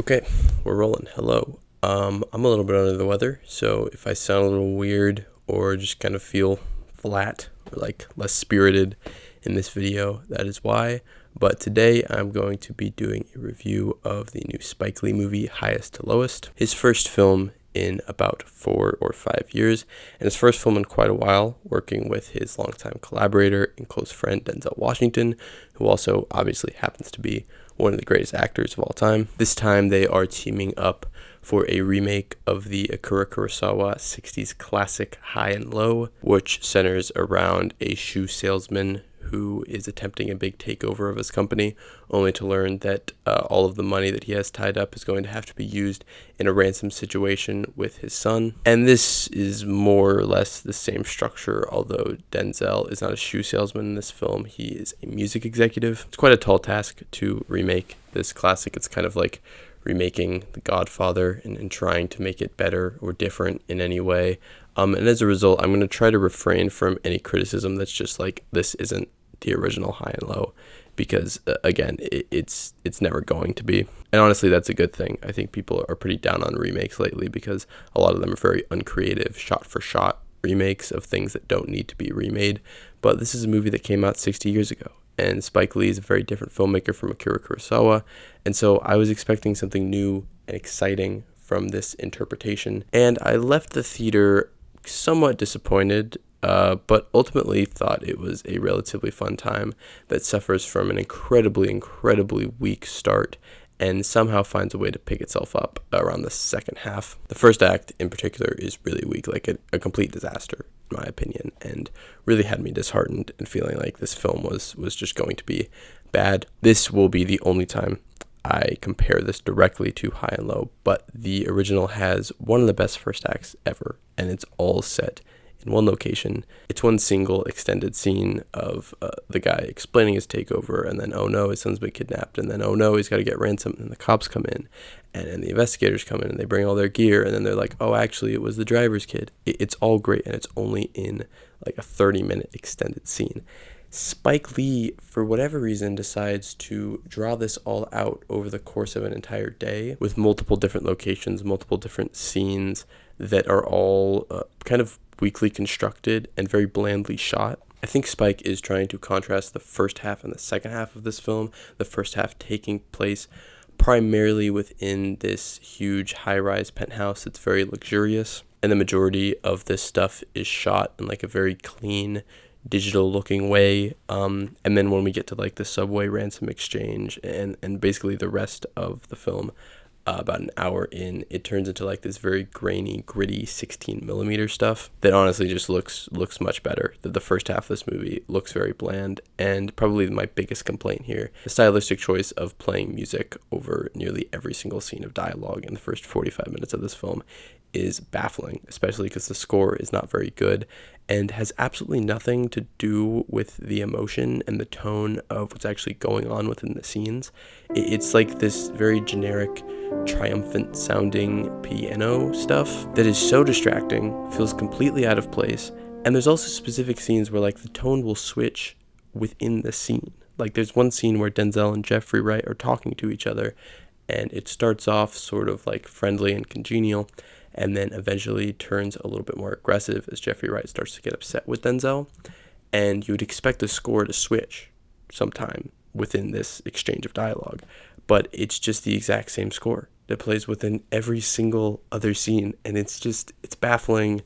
Okay, we're rolling. Hello. I'm a little bit under the weather, so if I sound a little weird or just kind of feel flat or like less spirited in this video, that is why. But today I'm going to be doing a review of the new Spike Lee movie, Highest to Lowest. His first film in about 4 or 5 years, and his first film in quite a while, working with his longtime collaborator and close friend Denzel Washington, who also obviously happens to be one of the greatest actors of all time. This time they are teaming up for a remake of the Akira Kurosawa 60s classic High and Low, which centers around a shoe salesman who is attempting a big takeover of his company, only to learn that all of the money that he has tied up is going to have to be used in a ransom situation with his son. And this is more or less the same structure, although Denzel is not a shoe salesman in this film, he is a music executive. It's quite a tall task to remake this classic. It's kind of like remaking The Godfather and trying to make it better or different in any way. And as a result, I'm going to try to refrain from any criticism that's just like, this isn't the original High and Low, because again, it's never going to be. And honestly, that's a good thing. I think people are pretty down on remakes lately because a lot of them are very uncreative, shot for shot remakes of things that don't need to be remade. But this is a movie that came out 60 years ago. And Spike Lee is a very different filmmaker from Akira Kurosawa. And so I was expecting something new and exciting from this interpretation. And I left the theater somewhat disappointed, but ultimately thought it was a relatively fun time that suffers from an incredibly weak start and somehow finds a way to pick itself up around the second half. The first act in particular is really weak, like a complete disaster in my opinion, and really had me disheartened and feeling like this film was just going to be bad. This will be the only time I compare this directly to High and Low, but the original has one of the best first acts ever, and it's all set in one location. It's one single extended scene of the guy explaining his takeover, and then, oh no, his son's been kidnapped, and then, oh no, he's got to get ransom, and the cops come in, and the investigators come in, and they bring all their gear, and then they're like, oh, actually, it was the driver's kid. It's all great, and it's only in like a 30-minute extended scene. Spike Lee, for whatever reason, decides to draw this all out over the course of an entire day with multiple different locations, multiple different scenes that are all kind of weakly constructed and very blandly shot. I think Spike is trying to contrast the first half and the second half of this film, the first half taking place primarily within this huge high-rise penthouse that's very luxurious, and the majority of this stuff is shot in like a very clean, digital looking way, and then when we get to like the subway ransom exchange and basically the rest of the film, about an hour in, it turns into like this very grainy, gritty 16 millimeter stuff that honestly just looks much better. The first half of this movie looks very bland, and probably my biggest complaint here, the stylistic choice of playing music over nearly every single scene of dialogue in the first 45 minutes of this film is baffling, especially because the score is not very good and has absolutely nothing to do with the emotion and the tone of what's actually going on within the scenes. It's like this very generic, triumphant sounding piano stuff that is so distracting, feels completely out of place, and there's also specific scenes where like the tone will switch within the scene. Like there's one scene where Denzel and Jeffrey Wright are talking to each other, and it starts off sort of like friendly and congenial, and then eventually turns a little bit more aggressive as Jeffrey Wright starts to get upset with Denzel. And you would expect the score to switch sometime within this exchange of dialogue, but it's just the exact same score that plays within every single other scene, and it's baffling.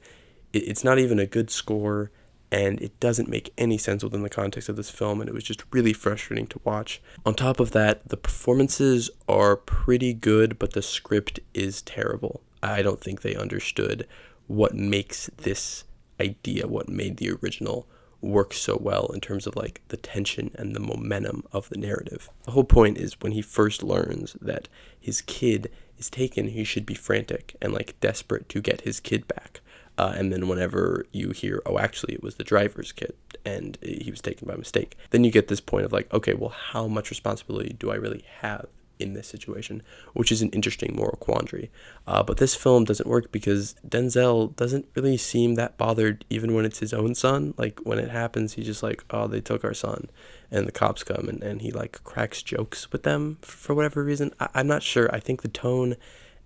It's not even a good score, and it doesn't make any sense within the context of this film, and it was just really frustrating to watch. On top of that, the performances are pretty good, but the script is terrible. I don't think they understood what makes this idea, what made the original work so well in terms of like the tension and the momentum of the narrative. The whole point is when he first learns that his kid is taken, he should be frantic and like desperate to get his kid back. And then whenever you hear, oh, actually, it was the driver's kid and he was taken by mistake, then you get this point of like, okay, well, how much responsibility do I really have in this situation, which is an interesting moral quandary. But this film doesn't work because Denzel doesn't really seem that bothered even when it's his own son. Like when it happens, he's just like, oh, they took our son. And the cops come and he like cracks jokes with them for whatever reason. I'm not sure. I think the tone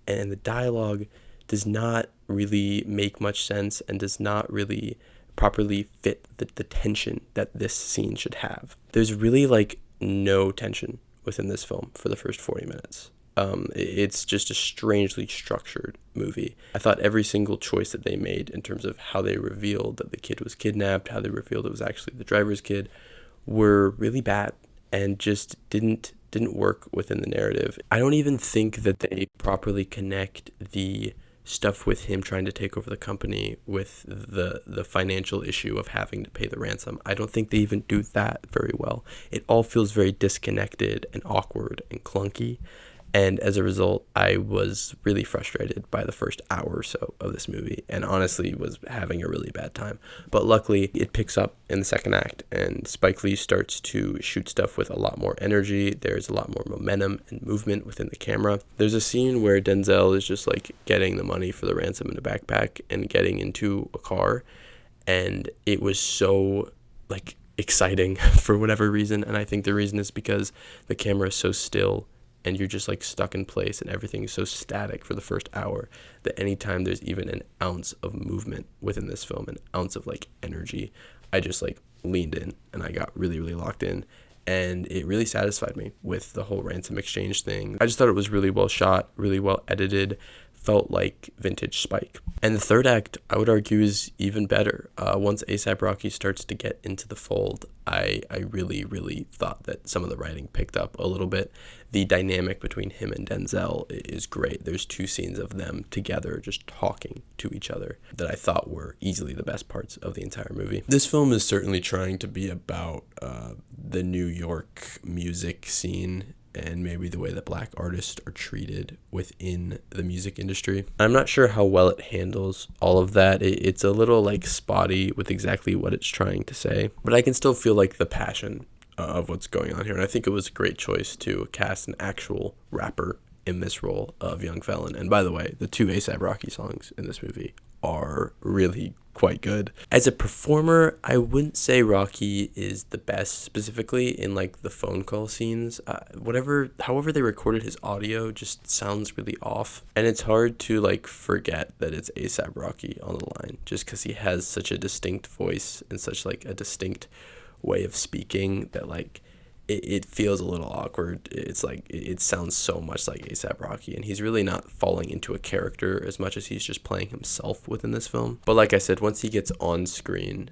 and the dialogue does not really make much sense and does not really properly fit the tension that this scene should have. There's really like no tension within this film for the first 40 minutes. It's just a strangely structured movie. I thought every single choice that they made in terms of how they revealed that the kid was kidnapped, how they revealed it was actually the driver's kid, were really bad and just didn't work within the narrative. I don't even think that they properly connect the stuff with him trying to take over the company with the financial issue of having to pay the ransom. I don't think they even do that very well. It all feels very disconnected and awkward and clunky. And as a result, I was really frustrated by the first hour or so of this movie and honestly was having a really bad time. But luckily, it picks up in the second act and Spike Lee starts to shoot stuff with a lot more energy. There's a lot more momentum and movement within the camera. There's a scene where Denzel is just like getting the money for the ransom in a backpack and getting into a car. And it was so like exciting for whatever reason. And I think the reason is because the camera is so still and you're just like stuck in place and everything is so static for the first hour that anytime there's even an ounce of movement within this film, an ounce of like energy, I just like leaned in and I got really, really locked in. And it really satisfied me with the whole ransom exchange thing. I just thought it was really well shot, really well edited, felt like vintage Spike. And the third act, I would argue, is even better. Once A$AP Rocky starts to get into the fold, I really, really thought that some of the writing picked up a little bit. The dynamic between him and Denzel is great. There's two scenes of them together just talking to each other that I thought were easily the best parts of the entire movie. This film is certainly trying to be about the New York music scene and maybe the way that black artists are treated within the music industry. I'm not sure how well it handles all of that. It's a little like spotty with exactly what it's trying to say, but I can still feel like the passion of what's going on here. And I think it was a great choice to cast an actual rapper in this role of Young Felon. And by the way, the two A$AP Rocky songs in this movie are really quite good. As a performer, I wouldn't say Rocky is the best, specifically in like the phone call scenes. However they recorded his audio just sounds really off. And it's hard to like forget that it's A$AP Rocky on the line just because he has such a distinct voice and such like a distinct way of speaking that like it feels a little awkward. It's like it sounds so much like A$AP Rocky, and he's really not falling into a character as much as he's just playing himself within this film. But like I said, once he gets on screen,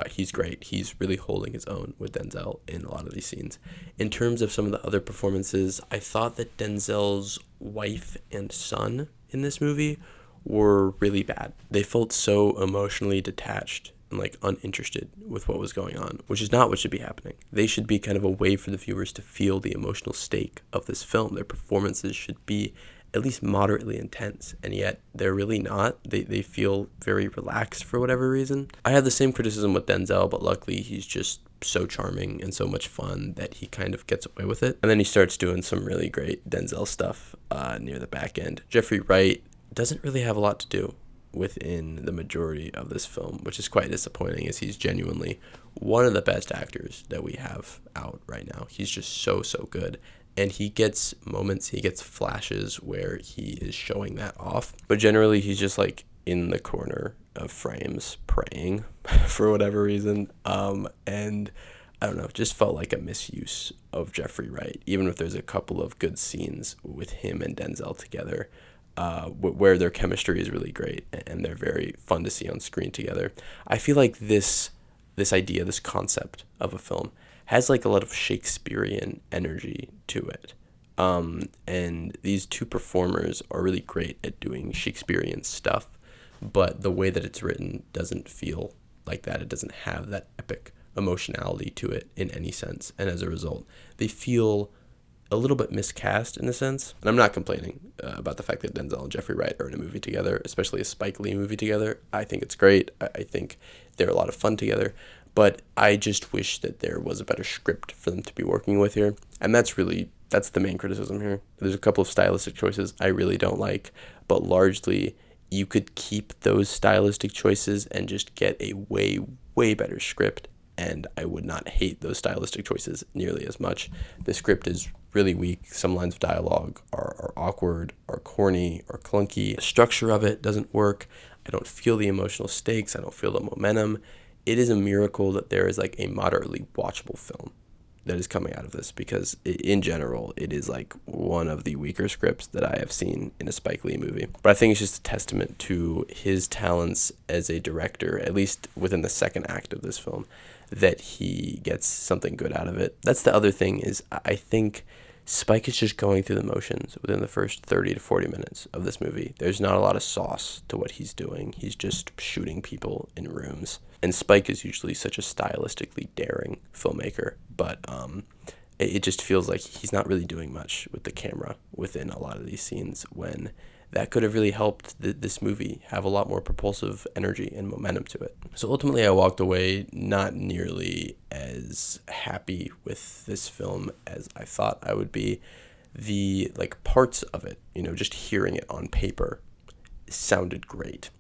he's great. He's really holding his own with Denzel in a lot of these scenes. In terms of some of the other performances, I thought that Denzel's wife and son in this movie were really bad. They felt so emotionally detached and like uninterested with what was going on, which is not what should be happening. They should be kind of a way for the viewers to feel the emotional stake of this film. Their performances should be at least moderately intense, and yet they're really not. They feel very relaxed for whatever reason. I had the same criticism with Denzel, but luckily he's just so charming and so much fun that he kind of gets away with it. And then he starts doing some really great Denzel stuff near the back end. Jeffrey Wright doesn't really have a lot to do within the majority of this film, which is quite disappointing as he's genuinely one of the best actors that we have out right now. He's just so good, and he gets moments, he gets flashes where he is showing that off, but generally he's just like in the corner of frames praying for whatever reason. And I don't know, it just felt like a misuse of Jeffrey Wright, even if there's a couple of good scenes with him and Denzel together, where their chemistry is really great and they're very fun to see on screen together. I feel like this idea, this concept of a film has like a lot of Shakespearean energy to it. And these two performers are really great at doing Shakespearean stuff, but the way that it's written doesn't feel like that. It doesn't have that epic emotionality to it in any sense. And as a result, they feel a little bit miscast in a sense. And I'm not complaining about the fact that Denzel and Jeffrey Wright are in a movie together, especially a Spike Lee movie together. I think it's great. I think they're a lot of fun together. But I just wish that there was a better script for them to be working with here. And that's really That's the main criticism here. There's a couple of stylistic choices I really don't like, but largely you could keep those stylistic choices and just get a way, way better script, and I would not hate those stylistic choices nearly as much. The script is really weak. Some lines of dialogue are awkward, are corny, or clunky. The structure of it doesn't work. I don't feel the emotional stakes. I don't feel the momentum. It is a miracle that there is like a moderately watchable film that is coming out of this, because in general it is like one of the weaker scripts that I have seen in a Spike Lee movie. But I think it's just a testament to his talents as a director, at least within the second act of this film, that he gets something good out of it. That's the other thing, is I think Spike is just going through the motions within the first 30 to 40 minutes of this movie. There's not a lot of sauce to what he's doing. He's just shooting people in rooms. And Spike is usually such a stylistically daring filmmaker, but it just feels like he's not really doing much with the camera within a lot of these scenes, when that could have really helped this movie have a lot more propulsive energy and momentum to it. So ultimately, I walked away not nearly as happy with this film as I thought I would be. The parts of it, just hearing it on paper sounded great,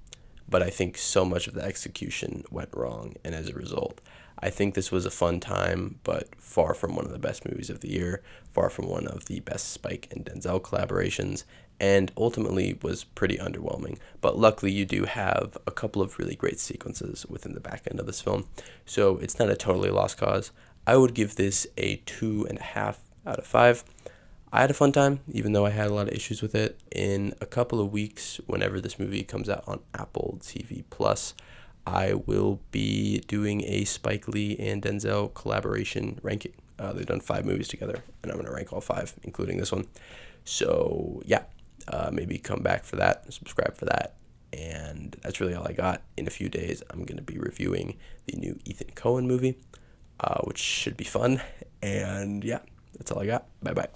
but I think so much of the execution went wrong, and as a result, I think this was a fun time, but far from one of the best movies of the year, far from one of the best Spike and Denzel collaborations, and ultimately was pretty underwhelming. But luckily, you do have a couple of really great sequences within the back end of this film, so it's not a totally lost cause. I would give this a 2.5 out of 5. I had a fun time, even though I had a lot of issues with it. In a couple of weeks, whenever this movie comes out on Apple TV Plus, I will be doing a Spike Lee and Denzel collaboration ranking. They've done 5 movies together, and I'm going to rank all 5, including this one. So, yeah, maybe come back for that, subscribe for that, and that's really all I got. In a few days, I'm going to be reviewing the new Ethan Coen movie, which should be fun, and yeah, that's all I got. Bye-bye.